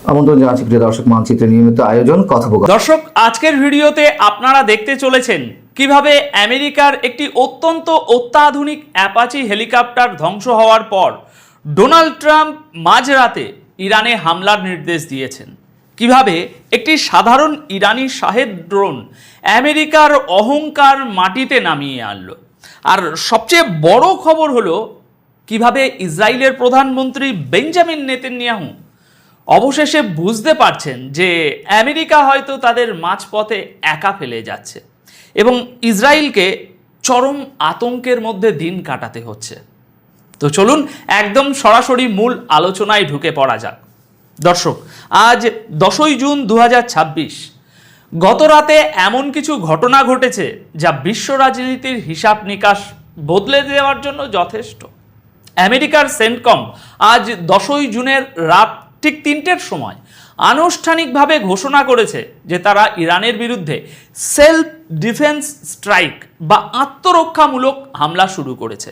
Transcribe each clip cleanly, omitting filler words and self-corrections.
আমন্ত্রণ জানাচ্ছি প্রিয় দর্শক, মানচিত্রের নিয়মিত আয়োজন কথোপকথন। দর্শক, আজকের ভিডিওতে আপনারা দেখতে চলেছেন কিভাবে আমেরিকার একটি অত্যন্ত অত্যাধুনিক অ্যাপাচি হেলিকপ্টার ধ্বংস হওয়ার পর ডোনাল্ড ট্রাম্প মাঝরাতে ইরানে হামলার নির্দেশ দিয়েছেন। কিভাবে একটি সাধারণ ইরানি শাহেদ ড্রোন আমেরিকার অহংকার মাটিতে নামিয়ে আনলো। আর সবচেয়ে বড় খবর হলো কিভাবে ইসরায়েলের প্রধানমন্ত্রী বেঞ্জামিন নেতানিয়াহু অবশেষে বুঝতে পারছেন যে আমেরিকা হয়তো তাদের মাঝপথে একা ফেলে যাচ্ছে এবং ইসরায়েলকে চরম আতঙ্কের মধ্যে দিন কাটাতে হচ্ছে। তো চলুন একদম সরাসরি মূল আলোচনায় ঢুকে পড়া যাক। দর্শক, আজ 10ই জুন 2026। গত রাতে এমন কিছু ঘটনা ঘটেছে যা বিশ্ব রাজনীতির হিসাব নিকাশ বদলে দেওয়ার জন্য যথেষ্ট। আমেরিকার সেন্টকম আজ 10ই জুনের রাত ঠিক 3টের সময় আনুষ্ঠানিকভাবে ঘোষণা করেছে যে তারা ইরানের বিরুদ্ধে সেলফ ডিফেন্স স্ট্রাইক বা আত্মরক্ষামূলক হামলা শুরু করেছে।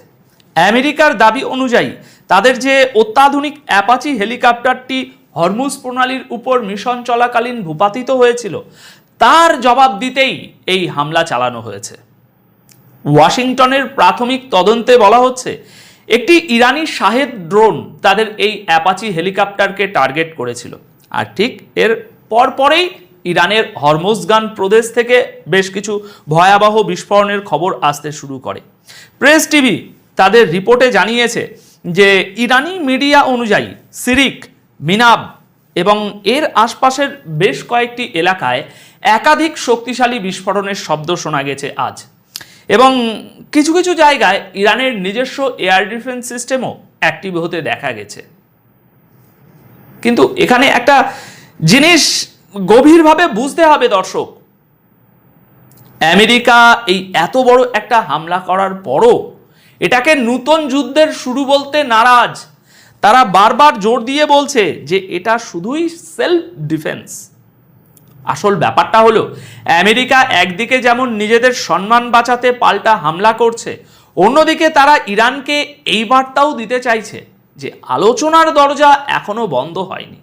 আমেরিকার দাবি অনুযায়ী তাদের যে অত্যাধুনিক অ্যাপাচি হেলিকপ্টারটি হরমুজ প্রণালীর উপর মিশন চলাকালীন ভূপাতিত হয়েছিল তার জবাব দিতেই এই হামলা চালানো হয়েছে। ওয়াশিংটনের প্রাথমিক তদন্তে বলা হচ্ছে একটি ইরানি শাহেদ ড্রোন তাদের এই অ্যাপাচি হেলিকপ্টারকে টার্গেট করেছিল। আর ঠিক এর পরপরেই ইরানের হরমোজগান প্রদেশ থেকে বেশ কিছু ভয়াবহ বিস্ফোরণের খবর আসতে শুরু করে। প্রেস টিভি তাদের রিপোর্টে জানিয়েছে যে ইরানি মিডিয়া অনুযায়ী সিরিক, মিনাব এবং এর আশপাশের বেশ কয়েকটি এলাকায় একাধিক শক্তিশালী বিস্ফোরণের শব্দ শোনা গেছে আজ, এবং কিছু কিছু জায়গায় ইরানের নিজস্ব এয়ার ডিফেন্স সিস্টেমও অ্যাক্টিভ হতে দেখা গেছে। কিন্তু এখানে একটা জিনিস গভীরভাবে বুঝতে হবে দর্শক, আমেরিকা এই এত বড় একটা হামলা করার পরও এটাকে নতুন যুদ্ধের শুরু বলতে নারাজ। তারা বারবার জোর দিয়ে বলছে যে এটা শুধুই সেলফ ডিফেন্স। আসল ব্যাপারটা হলো আমেরিকা একদিকে যেমন নিজেদের সম্মান বাঁচাতে পাল্টা হামলা করছে, অন্যদিকে তারা ইরানকে এই বার্তাও দিতে চাইছে যে আলোচনার দরজা এখনো বন্ধ হয়নি।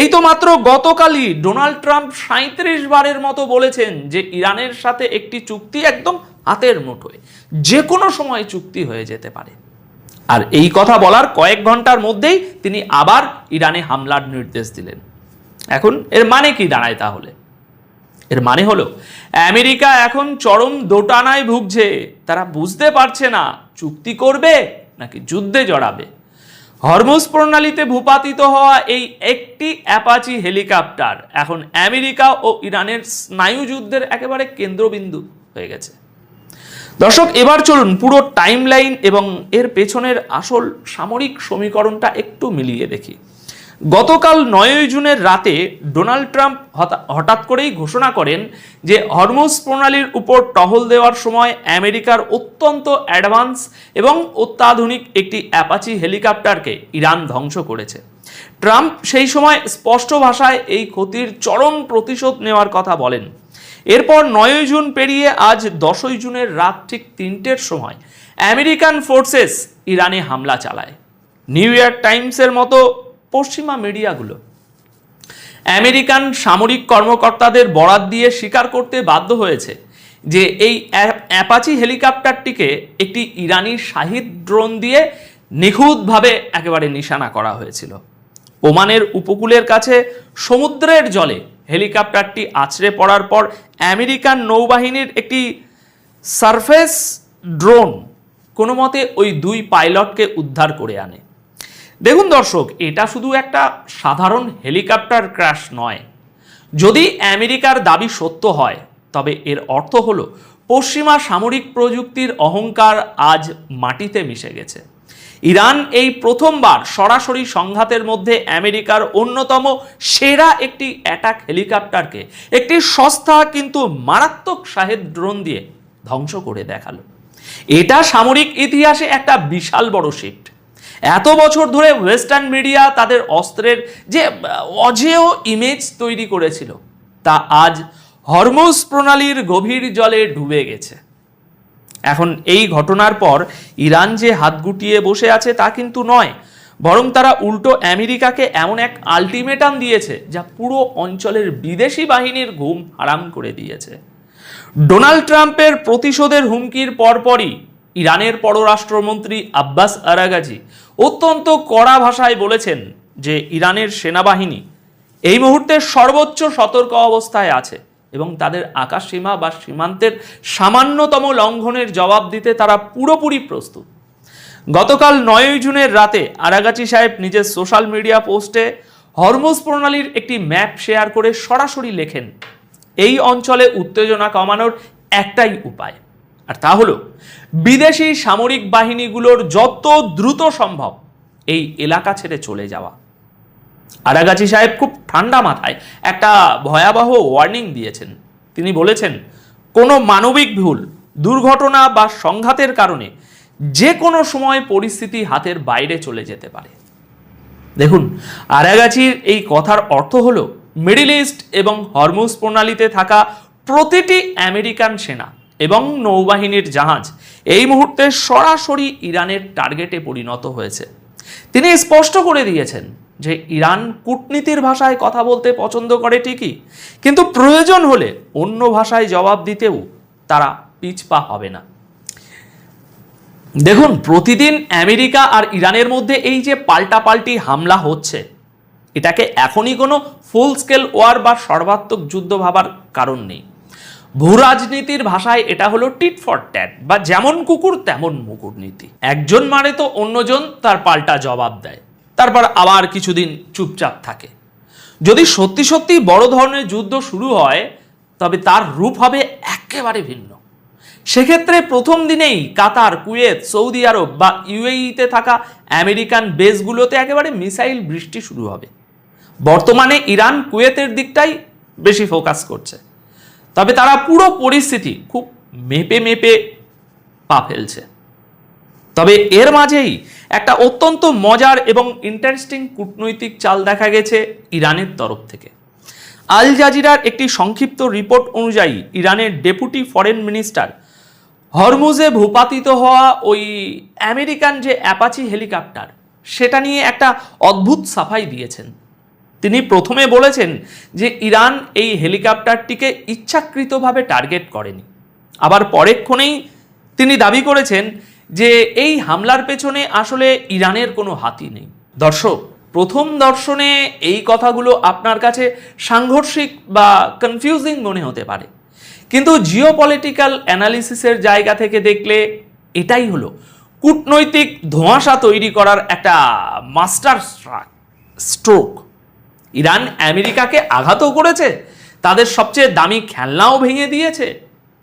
এই তো মাত্র গতকালই ডোনাল্ড ট্রাম্প 37 বারের মতো বলেছেন যে ইরানের সাথে একটি চুক্তি একদম হাতের মুঠোয়, যে কোনো সময় চুক্তি হয়ে যেতে পারে। আর এই কথা বলার কয়েক ঘন্টার মধ্যেই তিনি আবার ইরানে হামলার নির্দেশ দিলেন। এখন এর মানে কি দাঁড়ায় তাহলে? এর মানে হলো আমেরিকা এখন চরম দোটানায় ভুগছে। তারা বুঝতে পারছে না চুক্তি করবে নাকি যুদ্ধে জড়াবে। হরমুজ প্রণালীতে ভূপাতিত হওয়া এই একটি অ্যাপাচি হেলিকপ্টার এখন আমেরিকা ও ইরানের স্নায়ু যুদ্ধের একেবারে কেন্দ্রবিন্দু হয়ে গেছে। দর্শক, এবার চলুন পুরো টাইমলাইন এবং এর পেছনের আসল সামরিক সমীকরণটা একটু মিলিয়ে দেখি। গতকাল 9ই জুনের রাতে ডোনাল্ড ট্রাম্প হঠাৎ করেই ঘোষণা করেন যে হরমুজ প্রণালীর উপর টহল দেওয়ার সময় আমেরিকার অত্যন্ত অ্যাডভান্স এবং অত্যাধুনিক একটি অ্যাপাচি হেলিকপ্টারকে ইরান ধ্বংস করেছে। ট্রাম্প সেই সময় স্পষ্ট ভাষায় এই ক্ষতির চরম প্রতিশোধ নেওয়ার কথা বলেন। এরপর 9ই জুন পেরিয়ে আজ 10ই জুনের রাত ঠিক 3টের সময় আমেরিকান ফোর্সেস ইরানে হামলা চালায়। নিউ ইয়র্ক টাইমসের মতো পশ্চিমা মিডিয়াগুলো আমেরিকান সামরিক কর্মকর্তাদের বরাত দিয়ে স্বীকার করতে বাধ্য হয়েছে যে এই অ্যাপাচি হেলিকপ্টারটিকে একটি ইরানি শাহিদ ড্রোন দিয়ে নিখুঁতভাবে একেবারে নিশানা করা হয়েছিল। ওমানের উপকূলের কাছে সমুদ্রের জলে হেলিকপ্টারটি আছড়ে পড়ার পর আমেরিকান নৌবাহিনীর একটি সারফেস ড্রোন কোনো মতে ওই 2 পাইলটকে উদ্ধার করে আনে। দেখুন দর্শক, এটা শুধু একটা সাধারণ হেলিকপ্টার ক্র্যাশ নয়। যদি আমেরিকার দাবি সত্য হয় তবে এর অর্থ হলো পশ্চিমা সামরিক প্রযুক্তির অহংকার আজ মাটিতে মিশে গেছে। ইরান এই প্রথমবার সরাসরি সংঘাতের মধ্যে আমেরিকার অন্যতম সেরা একটি অ্যাটাক হেলিকপ্টারকে একটি সস্তা কিন্তু মারাত্মক শাহেদ ড্রোন দিয়ে ধ্বংস করে দেখালো। এটা সামরিক ইতিহাসে একটা বিশাল বড় শিফট। এত বছর ধরে ওয়েস্টার্ন মিডিয়া তাদের অস্ত্রের যে অজেয় ইমেজ তৈরি করেছিল তা আজ হরমুজ প্রণালীর গভীর জলে ডুবে গেছে। এখন এই ঘটনার পর ইরান যে হাত গুটিয়ে বসে আছে তা কিন্তু নয়, বরং তারা উল্টো আমেরিকাকে এমন এক আলটিমেটাম দিয়েছে যা পুরো অঞ্চলের বিদেশি বাহিনীর ঘুম হারাম করে দিয়েছে। ডোনাল্ড ট্রাম্পের প্রতিশোধের হুমকির পরপরই ইরানের পররাষ্ট্রমন্ত্রী আব্বাস আরাগাচি অত্যন্ত কড়া ভাষায় বলেছেন যে ইরানের সেনাবাহিনী এই মুহূর্তে সর্বোচ্চ সতর্ক অবস্থায় আছে এবং তাদের আকাশসীমা বা সীমান্তের সামান্যতম লঙ্ঘনের জবাব দিতে তারা পুরোপুরি প্রস্তুত। গতকাল 9 জুনের রাতে আরাগাচি সাহেব নিজের সোশ্যাল মিডিয়া পোস্টে হরমুজ প্রণালীর একটি ম্যাপ শেয়ার করে সরাসরি লেখেন, এই অঞ্চলে উত্তেজনা কমানোর একটাই উপায়, আর তা হলো বিদেশি সামরিক বাহিনীগুলোর যত দ্রুত সম্ভব এই এলাকা ছেড়ে চলে যাওয়া। আরাগাচি সাহেব খুব ঠান্ডা মাথায় একটা ভয়াবহ ওয়ার্নিং দিয়েছেন। তিনি বলেছেন, কোনো মানবিক ভুল, দুর্ঘটনা বা সংঘাতের কারণে যে কোনো সময় পরিস্থিতি হাতের বাইরে চলে যেতে পারে। দেখুন, আরাগাচির এই কথার অর্থ হলো মিডল ইস্ট এবং হরমুজ প্রণালীতে থাকা প্রতিটি আমেরিকান সেনা এবং নৌবাহিনীর জাহাজ এই মুহূর্তে সরাসরি ইরানের টার্গেটে পরিণত হয়েছে। তিনি স্পষ্ট করে দিয়েছেন যে ইরান কূটনীতির ভাষায় কথা বলতে পছন্দ করে ঠিকই, কিন্তু প্রয়োজন হলে অন্য ভাষায় জবাব দিতেও তারা পিছপা হবে না। দেখুন, প্রতিদিন আমেরিকা আর ইরানের মধ্যে এই যে পাল্টাপাল্টি হামলা হচ্ছে, এটাকে এখনই কোনো ফুল স্কেল ওয়ার বা সর্বাত্মক যুদ্ধ ভাবার কারণ নেই। ভূরাজনীতির ভাষায় এটা হলো টিট ফর ট্যাট বা যেমন কুকুর তেমন মুকুর নীতি। একজন মারে তো অন্যজন তার পাল্টা জবাব দেয়, তারপর আবার কিছুদিন চুপচাপ থাকে। যদি সত্যি সত্যি বড় ধরনের যুদ্ধ শুরু হয় তবে তার রূপ হবে একেবারে ভিন্ন। সেক্ষেত্রে প্রথম দিনেই কাতার, কুয়েত, সৌদি আরব বা ইউএইতে থাকা আমেরিকান বেসগুলোতে একেবারে মিসাইল বৃষ্টি শুরু হবে। বর্তমানে ইরান কুয়েতের দিকটাই বেশি ফোকাস করছে, তবে তারা পুরো পরিস্থিতি খুব মেপে মেপে পা ফেলছে। তবে এর মাঝেই একটা অত্যন্ত মজার এবং ইন্টারেস্টিং কূটনৈতিক চাল দেখা গেছে ইরানের তরফ থেকে। আল জাজিরার একটি সংক্ষিপ্ত রিপোর্ট অনুযায়ী ইরানের ডেপুটি ফরেন মিনিস্টার হরমুজে ভূপাতিত হওয়া ওই আমেরিকান যে অ্যাপাচি হেলিকপ্টার, সেটা নিয়ে একটা অদ্ভুত সাফাই দিয়েছেন। তিনি প্রথমে বলেছেন যে ইরান এই হেলিকপ্টারটিকে ইচ্ছাকৃতভাবে টার্গেট করেনি, আবার পরেক্ষণেই তিনি দাবি করেছেন যে এই হামলার পেছনে আসলে ইরানের কোনো হাতই নেই। দর্শক, প্রথম দর্শনে এই কথাগুলো আপনার কাছে সাংঘর্ষিক বা কনফিউজিং মনে হতে পারে, কিন্তু জিওপলিটিক্যাল অ্যানালিসিসের জায়গা থেকে দেখলে এটাই হলো কূটনৈতিক ধোঁয়াশা তৈরি করার একটা মাস্টার স্ট্রোক। ইরান আমেরিকাকে আঘাতও করেছে, তাদের সবচেয়ে দামি খেলনাও ভেঙে দিয়েছে,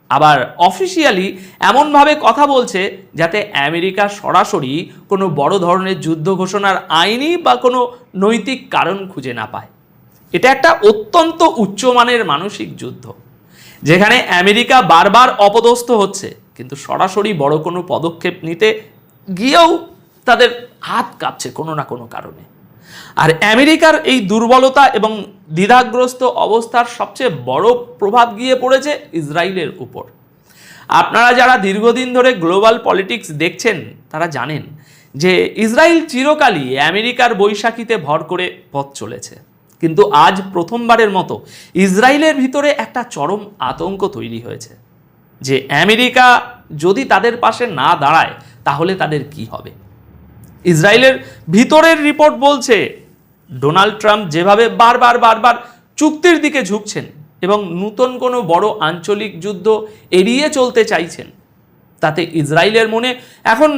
আবার অফিসিয়ালি এমনভাবে কথা বলছে যাতে আমেরিকা সরাসরি কোনো বড় ধরনের যুদ্ধ ঘোষণার আইনি বা কোনো নৈতিক কারণ খুঁজে না পায়। এটা একটা অত্যন্ত উচ্চমানের মানসিক যুদ্ধ, যেখানে আমেরিকা বারবার অপদস্থ হচ্ছে, কিন্তু সরাসরি বড় কোনো পদক্ষেপ নিতে গিয়েও তাদের হাত কাঁপছে কোনো না কোনো কারণে। আর আমেরিকার এই দুর্বলতা এবং দ্বিধাগ্রস্ত অবস্থার সবচেয়ে বড় প্রভাব গিয়ে পড়েছে ইসরায়েলের উপর। আপনারা যারা দীর্ঘদিন ধরে গ্লোবাল পলিটিক্স দেখছেন তারা জানেন যে ইসরায়েল চিরকালই আমেরিকার বৈশাখীতে ভর করে পথ চলেছে, কিন্তু আজ প্রথমবারের মতো ইসরায়েলের ভিতরে একটা চরম আতঙ্ক তৈরি হয়েছে যে আমেরিকা যদি তাদের পাশে না দাঁড়ায় তাহলে তাদের কি হবে। ইসরায়েলের ভিতরের রিপোর্ট বলছে ডোনাল্ড ট্রাম্প যেভাবে বারবার চুক্তির দিকে ঝুঁকছেন এবং নতুন কোনো বড় আঞ্চলিক যুদ্ধ এড়িয়ে চলতে চাইছেন, তাতে ইসরায়েলের মনে এখন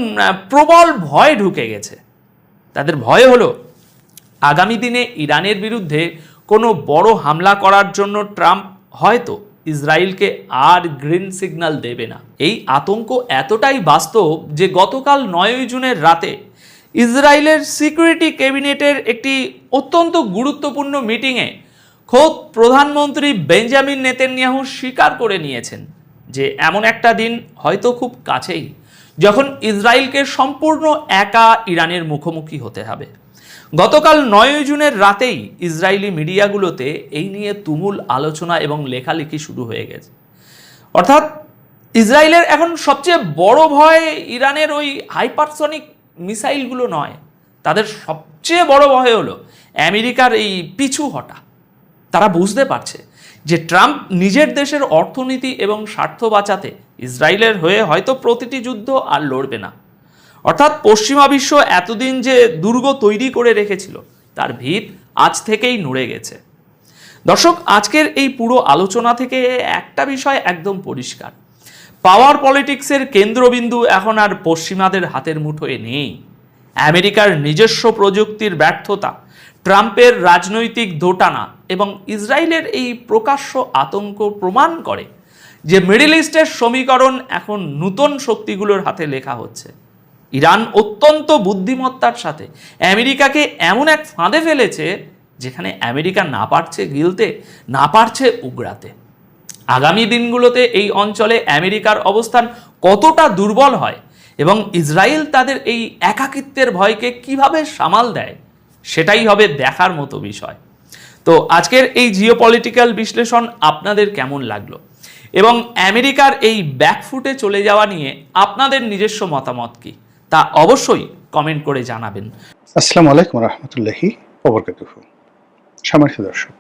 প্রবল ভয় ঢুকে গেছে। তাদের ভয় হলো আগামী দিনে ইরানের বিরুদ্ধে কোনো বড় হামলা করার জন্য ট্রাম্প হয়তো ইসরায়েলকে আর গ্রিন সিগন্যাল দেবে না। এই আতঙ্ক এতটাই বাস্তব যে গতকাল 9 জুনের রাতে ইসরায়েলের সিকিউরিটি ক্যাবিনেটের একটি অত্যন্ত গুরুত্বপূর্ণ মিটিংয়ে খোদ প্রধানমন্ত্রী বেঞ্জামিন নেতানিয়াহু স্বীকার করে নিয়েছেন যে এমন একটা দিন হয়তো খুব কাছেই যখন ইসরায়েলকে সম্পূর্ণ একা ইরানের মুখোমুখি হতে হবে। গতকাল 9 জুনের রাতেই ইসরায়েলি মিডিয়াগুলোতে এই নিয়ে তুমুল আলোচনা এবং লেখালেখি শুরু হয়ে গেছে। অর্থাৎ ইসরায়েলের এখন সবচেয়ে বড় ভয় ইরানের ওই হাইপারসনিক মিসাইলগুলো নয়, তাদের সবচেয়ে বড় ভয় হলো আমেরিকার এই পিছু হটা। তারা বুঝতে পারছে যে ট্রাম্প নিজের দেশের অর্থনীতি এবং স্বার্থ বাঁচাতে ইসরায়েলের হয়ে হয়তো প্রতিটি যুদ্ধ আর লড়বে না। অর্থাৎ পশ্চিমা বিশ্ব এতদিন যে দুর্গ তৈরি করে রেখেছিল তার ভিত আজ থেকেই নড়ে গেছে। দর্শক, আজকের এই পুরো আলোচনা থেকে একটা বিষয় একদম পরিষ্কার, পাওয়ার পলিটিক্সের কেন্দ্রবিন্দু এখন আর পশ্চিমাদের হাতের মুঠোয় নেই। আমেরিকার নিজস্ব প্রযুক্তির ব্যর্থতা, ট্রাম্পের রাজনৈতিক দোটানা এবং ইসরায়েলের এই প্রকাশ্য আতঙ্ক প্রমাণ করে যে মিডল ইস্টের সমীকরণ এখন নতুন শক্তিগুলোর হাতে লেখা হচ্ছে। ইরান অত্যন্ত বুদ্ধিমত্তার সাথে আমেরিকাকে এমন এক ফাঁদে ফেলেছে যেখানে আমেরিকা না পারছে গিলতে, না পারছে উগড়াতে। আগামী দিনগুলোতে এই অঞ্চলে আমেরিকার অবস্থান কতটা দুর্বল হয় এবং ইসরায়েল তাদের এই একাকিত্বের ভয়কে কিভাবে সামাল দেয়, সেটাই হবে দেখার মতো বিষয়। তো আজকের এই জিওপলিটিক্যাল বিশ্লেষণ আপনাদের কেমন লাগলো এবং আমেরিকার এই ব্যাকফুটে চলে যাওয়া নিয়ে আপনাদের নিজস্ব মতামত কি, তা অবশ্যই কমেন্ট করে জানাবেন। আসসালামু আলাইকুম রহমতুল্লাহি ওবরকাতুহু। সম্মানিত দর্শক,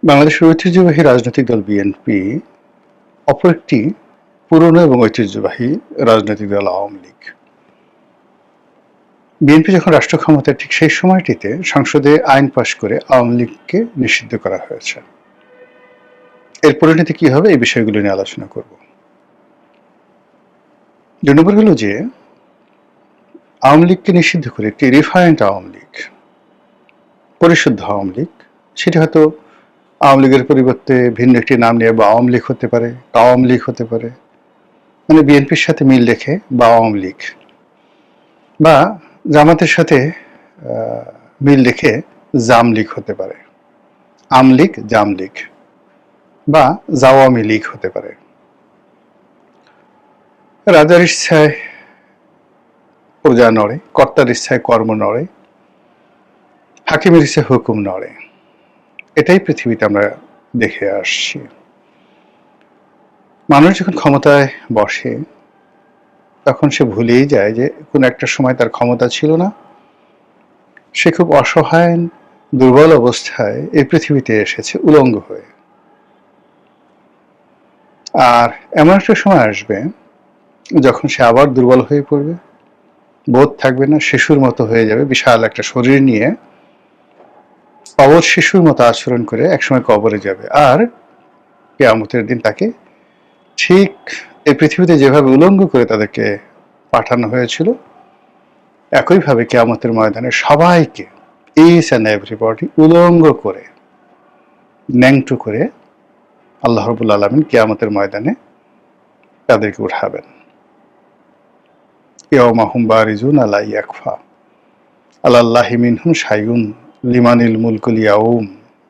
বাংলাদেশের ঐতিহ্যবাহী রাজনৈতিক দল বিএনপি অপর একটি পুরনো এবং ঐতিহ্যবাহী রাজনৈতিক দল আওয়ামী লীগ। বিএনপি যখন রাষ্ট্র ক্ষমতায়, ঠিক সেই সময়টিতে সংসদে আইন পাশ করে আওয়ামী লীগকে নিষিদ্ধ করা হয়েছে। এর পরিণতি কি হবে, এই বিষয়গুলো নিয়ে আলোচনা করব। 2 নম্বর হলো যে আওয়ামী লীগকে নিষিদ্ধ করে একটি রিফাইন্ড আওয়ামী লীগ, পরিশুদ্ধ আওয়ামী লীগ, সেটি হয়তো আওয়ামী লীগের পরিবর্তে ভিন্ন একটি নাম নিয়ে বা আওয়ামী লীগ হতে পারে, আওয়ামী লীগ হতে পারে, মানে বিএনপির সাথে মিল রেখে বা আওয়ামী লীগ, বা জামাতের সাথে মিল রেখে জাম লীগ হতে পারে, আম লীগ, জাম লীগ, বা জাওয়ামী লীগ হতে পারে। রাজার ইচ্ছায় প্রজা নড়ে, কর্তার ইচ্ছায় কর্ম নড়ে, হাকিমের ইচ্ছায় হুকুম নড়ে। এটাই পৃথিবীতে আমরা দেখে আসছি। মানুষ যখন ক্ষমতায় বসে তখন সে ভুলেই যায় যে কোন একটা সময় তার ক্ষমতা ছিল না, সে খুব অসহায় দুর্বল অবস্থায় এই পৃথিবীতে এসেছে উলঙ্গ হয়ে। আর এমন একটা সময় আসবে যখন সে আবার দুর্বল হয়ে পড়বে, বোধ থাকবে না, শিশুর মতো হয়ে যাবে, বিশাল একটা শরীর নিয়ে অবশ শিশুর মতো আচরণ করে একসময় কবরে যাবে। আর কিয়ামতের দিন তাকে ঠিক এই পৃথিবীতে যেভাবে উলঙ্গ করে তাদেরকে পাঠানো হয়েছিল, একইভাবে কিয়ামতের ময়দানে সবাইকে, ইচ অ্যান্ড এভরিবডি, উলঙ্গ করে, ন্যাংটু করে আল্লাহ রাব্বুল আলামিন কিয়ামতের ময়দানে তাদেরকে উঠাবেন। ইয়াউমা হুম বারিজুনা লা ইয়াখফা আলাল্লাহি মিনহুম শাইউন লিমানিল মুলকুল ইয়াউম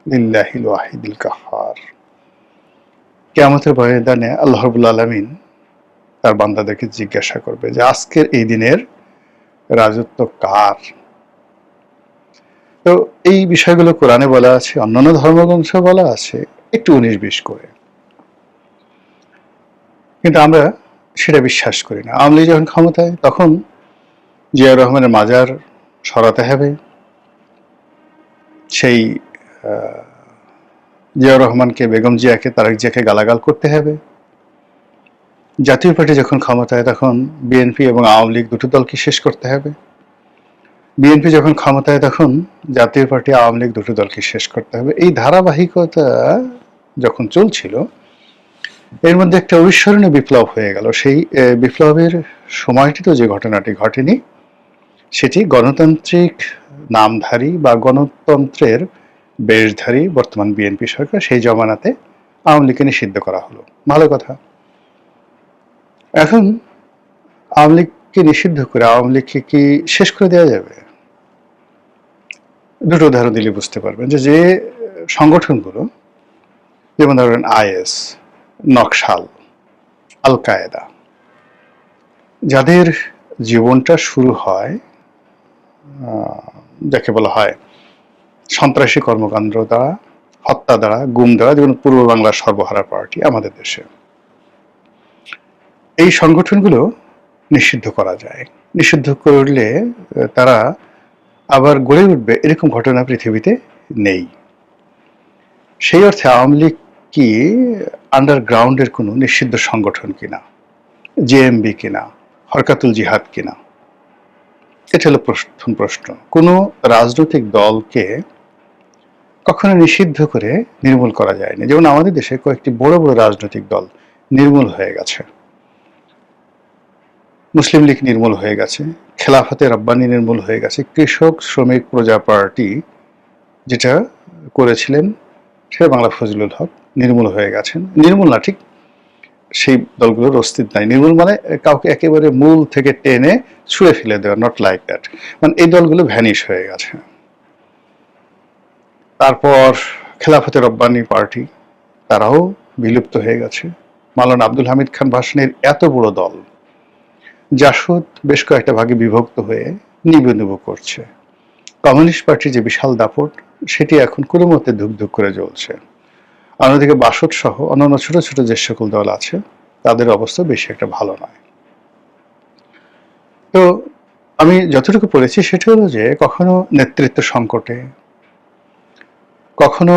লিল্লাহিল ওয়াহিদিল কাহ্হার। কিয়ামতের ময়দানে আল্লাহ রাব্বুল আলামিন তার বান্দাদেরকে জিজ্ঞাসা করবে যে আজকের এই দিনের রাজত্ব কার। তো এই বিষয়গুলো কোরআনে বলা আছে, অন্যান্য ধর্মগ্রন্থে বলা আছে, একটু 19-20 করে, কিন্তু আমরা সেটা বিশ্বাস করি না। আওয়ামী লীগ যখন ক্ষমতায়, তখন জিয়াউর রহমানের মাজার সরাতে হবে, সেই জিয়াউর রহমানকে, বেগম জিয়াকে, তারেক জিয়াকে গালাগাল করতে হবে। জাতীয় পার্টি যখন ক্ষমতায়, তখন বিএনপি এবং আওয়ামী লীগ দুটো দলকে শেষ করতে হবে। বিএনপি যখন ক্ষমতায়, তখন জাতীয় পার্টি, আওয়ামী লীগ দুটো দলকে শেষ করতে হবে। এই ধারাবাহিকতা যখন চলছিল, এর মধ্যে একটা অবিস্মরণীয় বিপ্লব হয়ে গেল। সেই বিপ্লবের সময়টিতে যে ঘটনাটি ঘটেনি, সেটি গণতান্ত্রিক নামধারী বা গণতন্ত্রের বেশধারী বর্তমান বিএনপি সরকার, সেই জমানাতে আওয়ামী লীগকে নিষিদ্ধ করা হলো। ভালো কথা। এখন আওয়ামী লীগকে নিষিদ্ধ করে আওয়ামী লীগকে কি শেষ করে দেওয়া যাবে? দুটো উদাহরণ দিলে বুঝতে পারবেন যে সংগঠনগুলো, যেমন ধরেন আইএস, নকশাল, আল কায়েদা, যাদের জীবনটা শুরু হয়, যাকে বলা হয় সন্ত্রাসী কর্মকাণ্ড দ্বারা, হত্যা দ্বারা, গুম দ্বারা, যেমন পূর্ব বাংলার সর্বহারা পার্টি আমাদের দেশে। এই সংগঠনগুলো নিষিদ্ধ করা যায়। নিষিদ্ধ করলে তারা আবার গড়ে উঠবে এরকম ঘটনা পৃথিবীতে নেই। সেই অর্থে আওয়ামী লীগ কি আন্ডারগ্রাউন্ডের কোনো নিষিদ্ধ সংগঠন কিনা, জেএমবি কিনা, হরকাতুল জিহাদ কিনা? এটা হলো প্রথম প্রশ্ন। কোনো রাজনৈতিক দলকে কখনো নিষিদ্ধ করে নির্মূল করা যায়নি। যেমন আমাদের দেশে কয়েকটি বড় বড় রাজনৈতিক দল নির্মূল হয়ে গেছে। মুসলিম লীগ নির্মূল হয়ে গেছে, খেলাফতে রাব্বানি নির্মূল হয়ে গেছে, কৃষক শ্রমিক প্রজা পার্টি যেটা করেছিলেন শের বাংলা ফজলুল হক নির্মূল হয়ে গেছেন। নির্মূল না, ঠিক সেই দলগুলোর অস্তিত্ব নাই। নির্মূল মানে কাউকে একেবারে মূল থেকে টেনে ছুঁড়ে ফেলে দেওয়া, নট লাইক দ্যাট। মানে এই দলগুলো ভ্যানিশ হয়ে গেছে। তারপর খেলাফতে রব্বানি পার্টি, তারাও বিলুপ্ত হয়ে গেছে। মাওলানা আব্দুল হামিদ খান ভাসানীর এত বড় দল জাসদ বেশ কয়েকটা ভাগে বিভক্ত হয়ে নিবু নিবু করছে। কমিউনিস্ট পার্টির যে বিশাল দাপট, সেটি এখন কোনো মতে ধুক ধুক করে জ্বলছে। অন্যদিকে বাসদ সহ অন্যান্য ছোট ছোট যে সকল দল আছে তাদের অবস্থা বেশি একটা ভালো নয়। তো আমি যতটুকু পড়েছি সেটা হলো যে কখনো নেতৃত্ব সংকটে, কখনো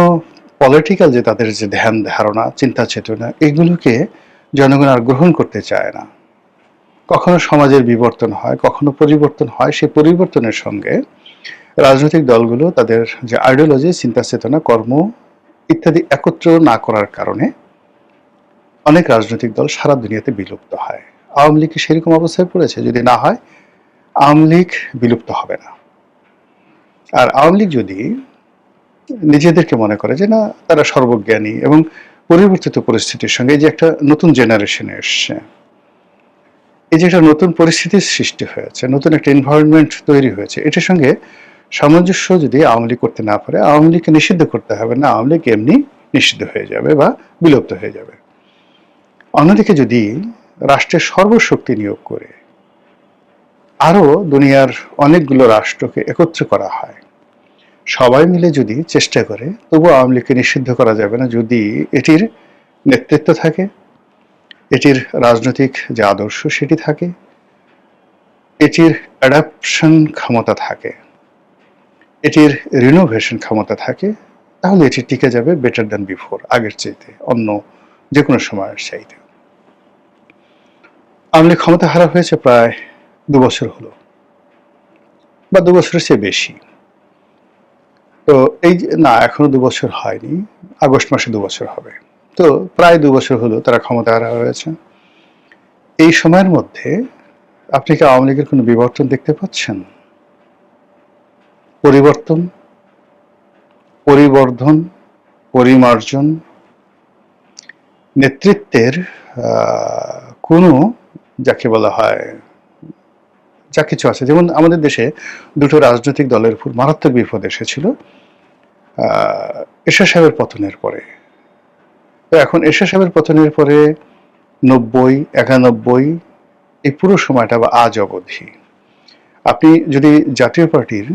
পলিটিক্যাল যে তাদের যে ধ্যান ধারণা চিন্তা চেতনা এগুলোকে জনগণ আর গ্রহণ করতে চায় না। কখনো সমাজের বিবর্তন হয়, কখনো পরিবর্তন হয়। সেই পরিবর্তনের সঙ্গে রাজনৈতিক দলগুলো তাদের যে আইডিওলজি, চিন্তা চেতনা, কর্ম ইত্যাদি একত্র না করার কারণে অনেক রাজনৈতিক দল সারা দুনিয়াতে বিলুপ্ত হয়। আওয়ামী লীগ সেরকম অবস্থায় পড়েছে? যদি না হয়, আওয়ামী লীগ বিলুপ্ত হবে না। আর আওয়ামী লীগ যদি নিজেদেরকে মনে করে যে না তারা সর্বজ্ঞানী এবং পরিবর্তিত পরিস্থিতির সঙ্গে যে একটা নতুন জেনারেশনে এসছে, এই যে একটা নতুন পরিস্থিতির সৃষ্টি হয়েছে, নতুন একটা এনভায়রনমেন্ট তৈরি হয়েছে, এটার সঙ্গে সামঞ্জস্য যদি আওয়ামী লীগ করতে না পারে, আওয়ামী লীগকে নিষিদ্ধ করতে হবে না, আওয়ামী লীগ এমনি নিষিদ্ধ হয়ে যাবে বা বিলুপ্ত হয়ে যাবে। অন্যদিকে যদি রাষ্ট্রের সর্বশক্তি নিয়োগ করে আরো দুনিয়ার অনেকগুলো রাষ্ট্রকে একত্র করা হয়, সবাই মিলে যদি চেষ্টা করে, তবু আওয়ামী লীগকে নিষিদ্ধ করা যাবে না যদি এটির নেতৃত্ব থাকে, এটির রাজনৈতিক যে আদর্শ সেটি থাকে, এটির অ্যাডাপশন ক্ষমতা থাকে, এটির রিনোভেশন ক্ষমতা থাকে, তাহলে এটি টিকে যাবে বেটার দ্যান বিফোর, আগের চাইতে, অন্য যে কোনো সময়ের চাইতে। আওয়ামী লীগ ক্ষমতা হারা হয়েছে প্রায় 2 বছর হলো, বা 2 বছরের চেয়ে বেশি। তো এই যে না, এখনো 2 বছর হয়নি, আগস্ট মাসে 2 বছর হবে। তো প্রায় 2 বছর হলো তারা ক্ষমতা হারা হয়েছে। এই সময়ের মধ্যে আপনি কি আওয়ামী লীগের কোনো বিবর্তন দেখতে পাচ্ছেন? পরিবর্তন, পরিবর্ধন, পরিমার্জন, নেতৃত্বের কোনো যাকে বলা হয় যা কিছু আছে। যেমন আমাদের দেশে দুটো রাজনৈতিক দলের উপর মারাত্মক বিপদ এসেছিল এরশাদ সাহেবের পতনের পরে। তো এখন এরশাদ সাহেবের পতনের পরে 90, 91 এই পুরো সময়টা বা আজ অবধি আপনি যদি জাতীয় পার্টির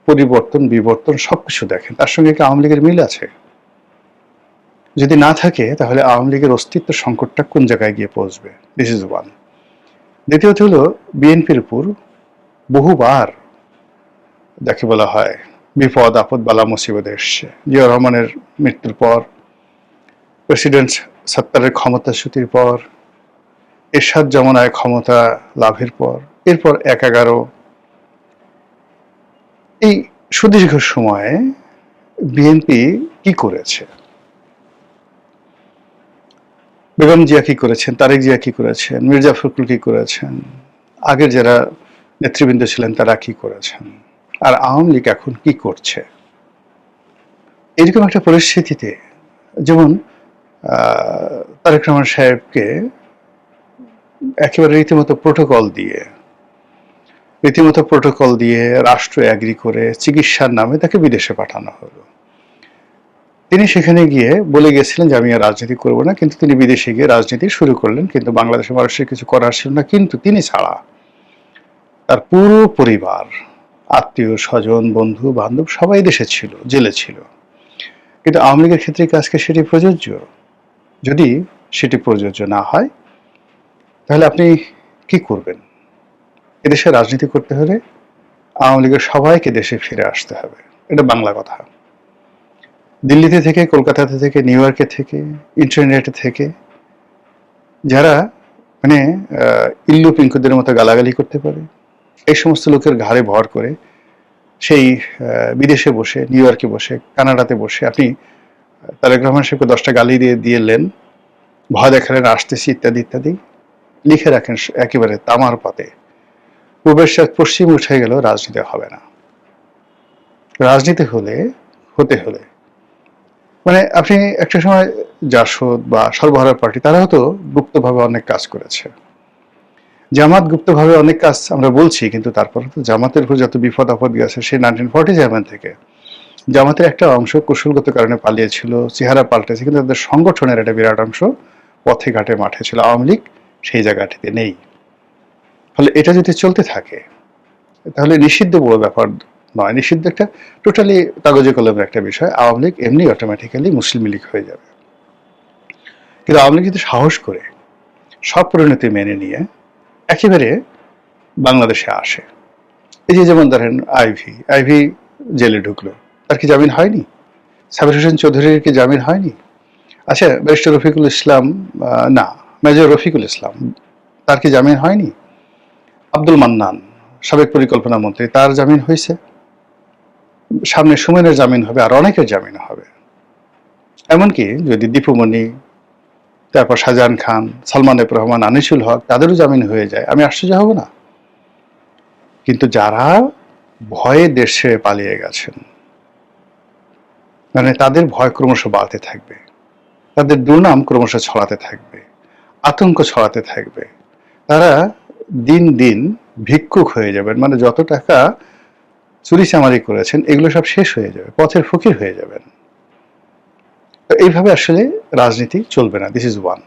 পরিবর্তন বিবর্তন সবকিছু দেখেন, তার সঙ্গে কি আওয়ামী লীগের মিল আছে? যদি না থাকে তাহলে আওয়ামী লীগের অস্তিত্ব সংকটটা কোন জায়গায় গিয়ে পৌঁছবে? This is one. দ্বিতীয়ত হলো বিএনপির উপর বহুবার যাকে বলা হয় বিপদ আপদ বালা মুসিবত এসছে। জিয়া রহমানের মৃত্যুর পর, প্রেসিডেন্ট সত্তারের ক্ষমতাচ্যুতির পর, এরশাদ জমানায় ক্ষমতা লাভের পর, এরপর 1-11, এই সুদীর্ঘ সময়ে বিএনপি কি করেছে? বেগম জিয়া কি করেছেন, তারেক জিয়া কি করেছেন, মির্জা ফখরুল কি করেছেন, আগের যারা নেতৃবৃন্দ ছিলেন তারা কি করেছেন, আর আওয়ামী লীগ এখন কি করছে? এরকম একটা পরিস্থিতিতে যেমন তারেক রহমান সাহেবকে একেবারে রীতিমতো প্রোটোকল দিয়ে রাষ্ট্র এগ্রি করে চিকিৎসার নামে তাকে বিদেশে পাঠানো হলো। তিনি সেখানে গিয়ে বলে গেছিলেন যে আমি আর রাজনীতি করব না, কিন্তু তিনি বিদেশে গিয়ে রাজনীতি শুরু করলেন। কিন্তু বাংলাদেশের মানুষের কিছু করার ছিল না, কিন্তু তিনি ছাড়া তার পুরো পরিবার, আত্মীয় স্বজন, বন্ধু বান্ধব সবাই দেশে ছিল, জেলে ছিল। কিন্তু আওয়ামী লীগের ক্ষেত্রে কি আজকে সেটি প্রযোজ্য? যদি সেটি প্রযোজ্য না হয় তাহলে আপনি কি করবেন? এদেশে রাজনীতি করতে হলে আওয়ামী লীগের সবাইকে দেশে ফিরে আসতে হবে, এটা বাংলা কথা। দিল্লিতে থেকে, কলকাতাতে থেকে, নিউ ইয়র্কে থেকে, ইন্টারনেটে থেকে যারা মানে ইল্লু পিঙ্কুদের মতো গালাগালি করতে পারে, এই সমস্ত লোকের ঘাড়ে ভর করে সেই বিদেশে বসে, নিউ ইয়র্কে বসে, কানাডাতে বসে আপনি তারেক রহমান সাহেবকে 10টা গালি দিলেন, ভয় দেখালেন আসতেছি ইত্যাদি ইত্যাদি, লিখে রাখেন একেবারে তামার পাতে। পূবের সাথে পশ্চিম উঠে গেল, রাজনীতি হবে না। রাজনীতি হতে হলে মানে আপনি একটা সময় জাসদ বা সর্বহারা পার্টি তারা হয়তো গুপ্তভাবে অনেক কাজ করেছে, জামাত গুপ্তভাবে অনেক কাজ আমরা বলছি, কিন্তু তারপরে তো জামাতের উপর যত বিপদ আপদ গেছে সেই 1947 থেকে জামাতের একটা অংশ কৌশলগত কারণে পালিয়েছিল, চেহারা পাল্টেছে, কিন্তু তাদের সংগঠনের একটা বিরাট অংশ পথে ঘাটে মাঠে ছিল। আওয়ামী লীগ সেই জায়গাটিতে নেই। ফলে এটা যদি চলতে থাকে তাহলে নিষিদ্ধ বড় ব্যাপার নয়, নিষিদ্ধ একটা টোটালি কাগজে কলমের একটা বিষয়। আওয়ামী লীগ এমনি অটোমেটিক্যালি মুসলিম লীগ হয়ে যাবে। কিন্তু আওয়ামী লীগ যদি সাহস করে সব পরিণতি মেনে নিয়ে একেবারে বাংলাদেশে আসে, এই যে যেমন ধরেন আইভি জেলে ঢুকলো, তার কি জামিন হয়নি? সাবির হোসেন চৌধুরীর কি জামিন হয়নি? আচ্ছা, ব্যারিস্টার রফিকুল ইসলাম, না, মেজর রফিকুল ইসলাম, তার কি জামিন হয়নি? আব্দুল মান্নান, সাবেক পরিকল্পনা মন্ত্রী, তার জামিন হয়েছে। সামনে সুমনের জামিন হবে, আর অনেকের জামিন হবে। এমনকি যদি দীপুমণি, তারপর শাহজাহান খান, সালমান এফ রহমান, আনিসুল হক, তাদেরও জামিন হয়ে যায়, আমি আশ্চর্য হব না। কিন্তু যারা ভয়ে দেশে পালিয়ে গেছেন, মানে তাদের ভয় ক্রমশ বাড়তে থাকবে, তাদের দুর্নাম ক্রমশ ছড়াতে থাকবে, আতঙ্ক ছড়াতে থাকবে, তারা দিন দিন ভিক্ষুক হয়ে যাবেন। মানে যত টাকা চুরি চামারি করেছেন এগুলো সব শেষ হয়ে যাবে, পথের ফকির হয়ে যাবেন। তো এইভাবে আসলে রাজনীতি চলবে না। This is one.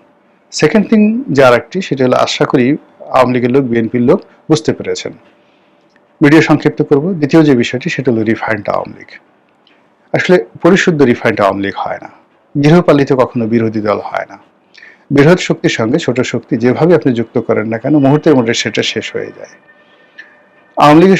Second thing যে আর একটি, সেটা হলো আশা করি আওয়ামী লীগের লোক, বিএনপির লোক বুঝতে পেরেছেন। ভিডিও সংক্ষিপ্ত করব। দ্বিতীয় যে বিষয়টি সেটা হলো রিফাইন্ড আওয়ামী লীগ। আসলে পরিশুদ্ধ রিফাইন্ড আওয়ামী লীগ হয় না, গৃহপালিত কখনো বিরোধী দল হয় না। বৃহৎ শক্তির সঙ্গে ছোট শক্তি যেভাবে আপনি যুক্ত করেন না কেন, মুহূর্তের মধ্যে সেটা শেষ হয়ে যায়। আওয়ামী লীগের